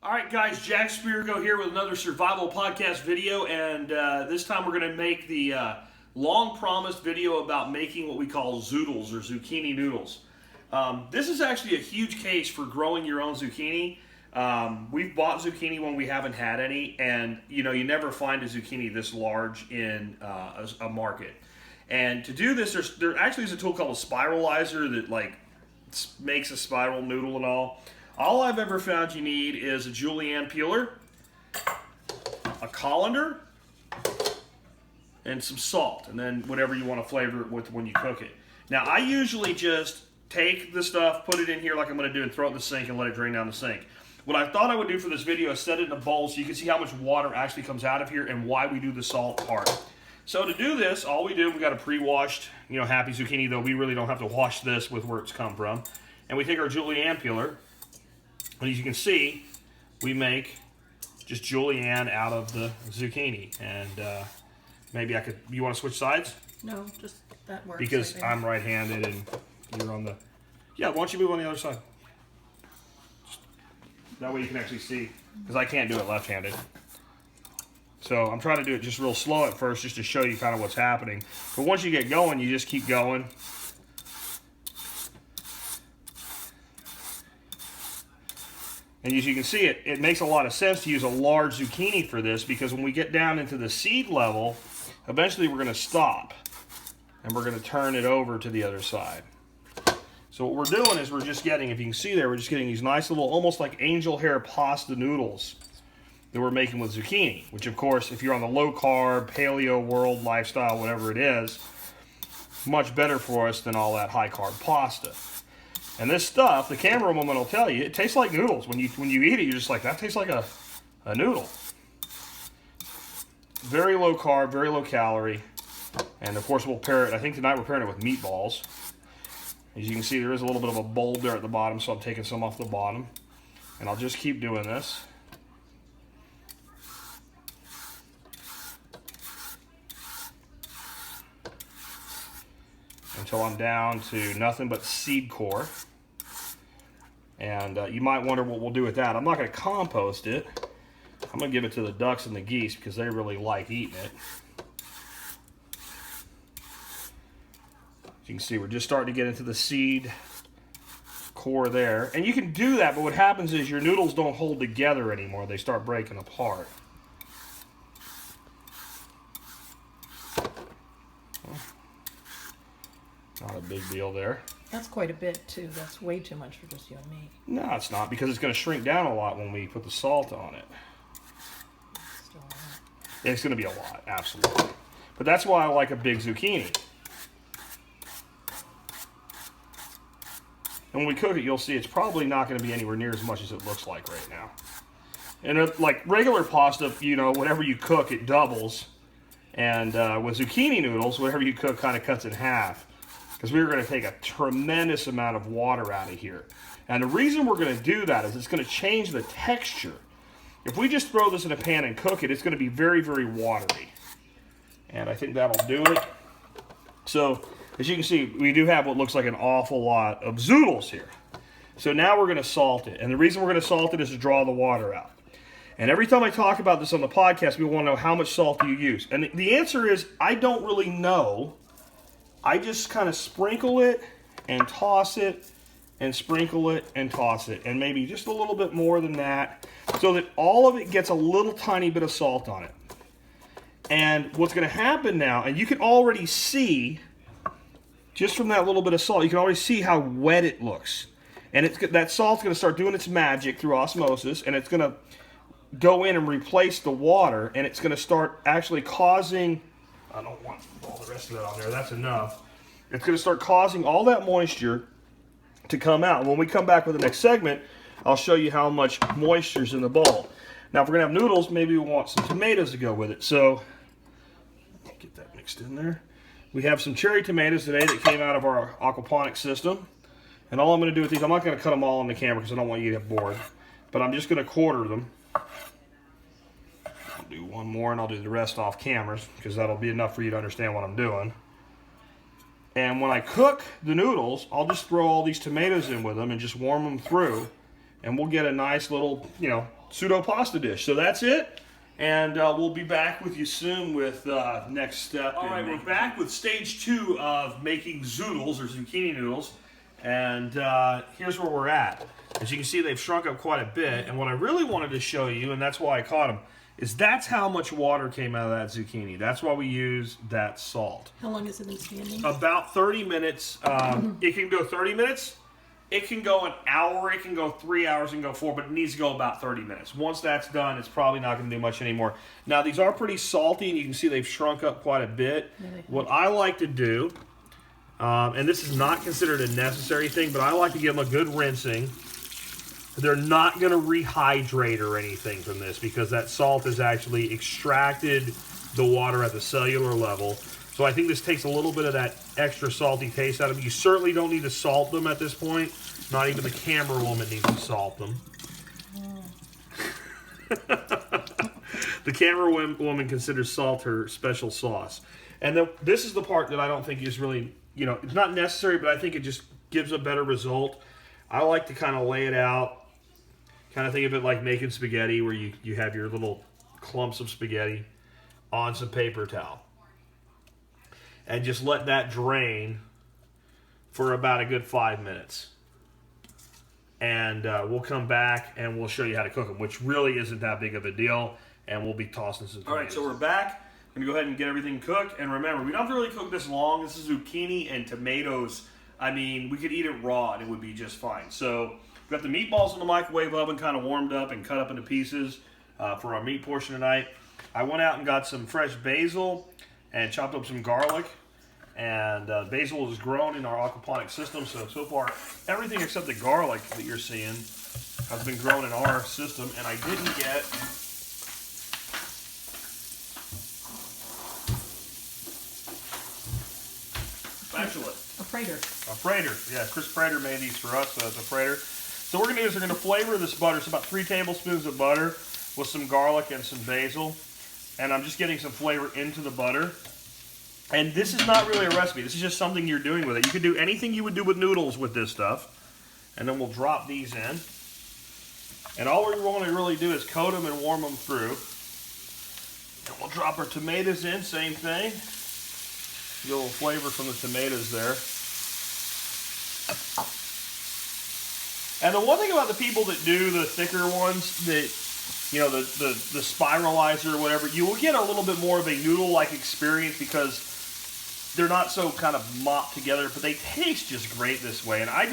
All right, guys, Jack Spirko here with another survival podcast video, and this time we're going to make the long-promised video about making what we call zoodles or zucchini noodles. This is actually a huge case for growing your own zucchini. We've bought zucchini when we haven't had any, and you never find a zucchini this large in a market. And to do this, there actually is a tool called a spiralizer that makes a spiral noodle and all. All I've ever found you need is a julienne peeler, a colander, and some salt, and then whatever you want to flavor it with when you cook it. Now, I usually just take the stuff, put it in here like I'm going to do, and throw it in the sink and let it drain down the sink. What I thought I would do for this video is set it in a bowl so you can see how much water actually comes out of here and why we do the salt part. So to do this, all we got a pre-washed, happy zucchini, though we really don't have to wash this with where it's come from. And we take our julienne peeler. And as you can see, we make just julienne out of the zucchini. And maybe you want to switch sides? No, just that works. Because I'm right-handed and you're on the... Yeah, why don't you move on the other side? That way you can actually see, because I can't do it left-handed. So I'm trying to do it just real slow at first, just to show you kind of what's happening. But once you get going, you just keep going. And as you can see, it makes a lot of sense to use a large zucchini for this, because when we get down into the seed level, eventually we're going to stop. And we're going to turn it over to the other side. So what we're doing is we're just getting, if you can see there, we're just getting these nice little, almost like angel hair pasta noodles that we're making with zucchini. Which, of course, if you're on the low-carb, paleo world, lifestyle, whatever it is, much better for us than all that high-carb pasta. And this stuff, the cameraman will tell you, it tastes like noodles. When you eat it, you're just like, that tastes like a noodle. Very low carb, very low calorie. And of course we'll pair it, I think tonight we're pairing it with meatballs. As you can see, there is a little bit of a bulb there at the bottom, so I'm taking some off the bottom. And I'll just keep doing this. Until I'm down to nothing but seed core. And you might wonder what we'll do with that. I'm not going to compost it. I'm going to give it to the ducks and the geese because they really like eating it. As you can see, we're just starting to get into the seed core there. And you can do that, but what happens is your noodles don't hold together anymore. They start breaking apart. Not a big deal there. That's quite a bit, too. That's way too much for just you and me. No, it's not, because it's going to shrink down a lot when we put the salt on it. Still a lot. It's going to be a lot, absolutely. But that's why I like a big zucchini. And when we cook it, you'll see it's probably not going to be anywhere near as much as it looks like right now. And like regular pasta, whatever you cook, it doubles. And with zucchini noodles, whatever you cook kind of cuts in half. Because we're going to take a tremendous amount of water out of here. And the reason we're going to do that is it's going to change the texture. If we just throw this in a pan and cook it, it's going to be very, very watery. And I think that'll do it. So, as you can see, we do have what looks like an awful lot of zoodles here. So now we're going to salt it. And the reason we're going to salt it is to draw the water out. And every time I talk about this on the podcast, we want to know how much salt do you use. And the answer is, I don't really know. I just kind of sprinkle it and toss it and sprinkle it and toss it. And maybe just a little bit more than that so that all of it gets a little tiny bit of salt on it. And what's going to happen now, and you can already see, just from that little bit of salt, you can already see how wet it looks. And that salt's going to start doing its magic through osmosis, and it's going to go in and replace the water, and it's going to start actually causing... I don't want all the rest of that on there. That's enough. It's going to start causing all that moisture to come out. When we come back with the next segment, I'll show you how much moisture's in the bowl. Now, if we're going to have noodles, maybe we want some tomatoes to go with it. So, get that mixed in there. We have some cherry tomatoes today that came out of our aquaponics system. And all I'm going to do with these, I'm not going to cut them all on the camera because I don't want you to get bored. But I'm just going to quarter them. Do one more and I'll do the rest off cameras because that'll be enough for you to understand what I'm doing. And when I cook the noodles, I'll just throw all these tomatoes in with them and just warm them through, and we'll get a nice little, pseudo pasta dish. So that's it. And we'll be back with you soon with next step. All right, we're back with stage 2 of making zoodles, or zucchini noodles. And here's where we're at. As you can see, they've shrunk up quite a bit. And what I really wanted to show you, and that's why I caught them, is that's how much water came out of that zucchini. That's why we use that salt. How long has it been standing? About 30 minutes. It can go 30 minutes. It can go an hour, it can go 3 hours, it can go 4, but it needs to go about 30 minutes. Once that's done, it's probably not going to do much anymore. Now, these are pretty salty, and you can see they've shrunk up quite a bit. What I like to do, and this is not considered a necessary thing, but I like to give them a good rinsing. They're not going to rehydrate or anything from this because that salt has actually extracted the water at the cellular level. So I think this takes a little bit of that extra salty taste out of it. You certainly don't need to salt them at this point. Not even the camera woman needs to salt them. The camera woman considers salt her special sauce. And this is the part that I don't think is really, you know, it's not necessary, but I think it just gives a better result. I like to kind of lay it out, kind of think of it like making spaghetti, where you have your little clumps of spaghetti on some paper towel. And just let that drain for about a good 5 minutes. And we'll come back and we'll show you how to cook them, which really isn't that big of a deal. And we'll be tossing some tomatoes. All right, so we're back. I'm going to go ahead and get everything cooked. And remember, we don't have to really cook this long. This is zucchini and tomatoes. I mean, we could eat it raw and it would be just fine. So we've got the meatballs in the microwave oven kind of warmed up and cut up into pieces for our meat portion tonight. I went out and got some fresh basil and chopped up some garlic, and basil is grown in our aquaponic system, so far everything except the garlic that you're seeing has been grown in our system. And I didn't get spatula. A Prater. A Prater, yeah, Chris Prater made these for us, so it's a Prater. So what we're going to do is we're going to flavor this butter. It's about 3 tablespoons of butter with some garlic and some basil. And I'm just getting some flavor into the butter. And this is not really a recipe. This is just something you're doing with it. You could do anything you would do with noodles with this stuff. And then we'll drop these in. And all we want to really do is coat them and warm them through. And we'll drop our tomatoes in, same thing. Get a little flavor from the tomatoes there. And the one thing about the people that do the thicker ones, that, you know, the spiralizer or whatever, you will get a little bit more of a noodle-like experience because they're not so kind of mopped together, but they taste just great this way. And I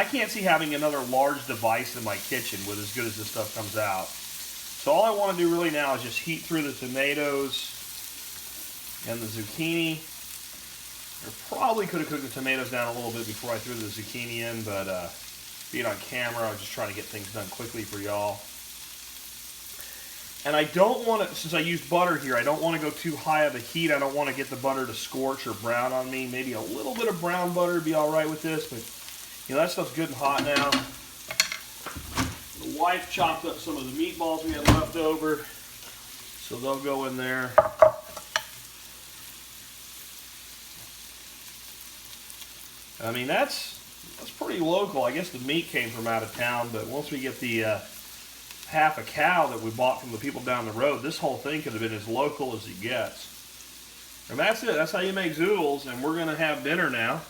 can't see having another large device in my kitchen with as good as this stuff comes out. So all I want to do really now is just heat through the tomatoes and the zucchini. I probably could have cooked the tomatoes down a little bit before I threw the zucchini in, but being on camera, I was just trying to get things done quickly for y'all. And I don't want to, since I used butter here, I don't want to go too high of a heat. I don't want to get the butter to scorch or brown on me. Maybe a little bit of brown butter would be all right with this, but you know, that stuff's good and hot now. The wife chopped up some of the meatballs we had left over, so they'll go in there. I mean, that's pretty local. I guess the meat came from out of town, but once we get the half a cow that we bought from the people down the road, this whole thing could have been as local as it gets. And that's it. That's how you make zoodles, and we're going to have dinner now.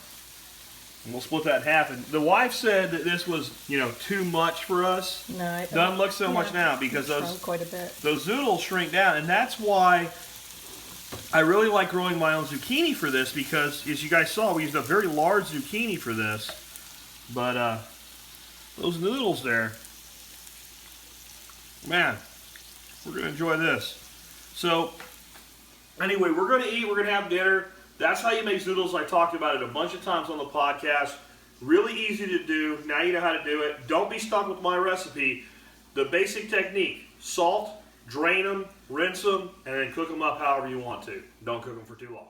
And we'll split that in half. And the wife said that this was, you know, too much for us. No, it doesn't look so much now because those quite a bit. Those zoodles shrink down, and that's why I really like growing my own zucchini for this, because as you guys saw, we used a very large zucchini for this. But those noodles there, man, we're going to enjoy this. So anyway, we're going to eat, we're going to have dinner. That's how you make zoodles. I talked about it a bunch of times on the podcast. Really easy to do. Now you know how to do it. Don't be stuck with my recipe. The basic technique: salt, drain them, rinse them, and then cook them up however you want to. Don't cook them for too long.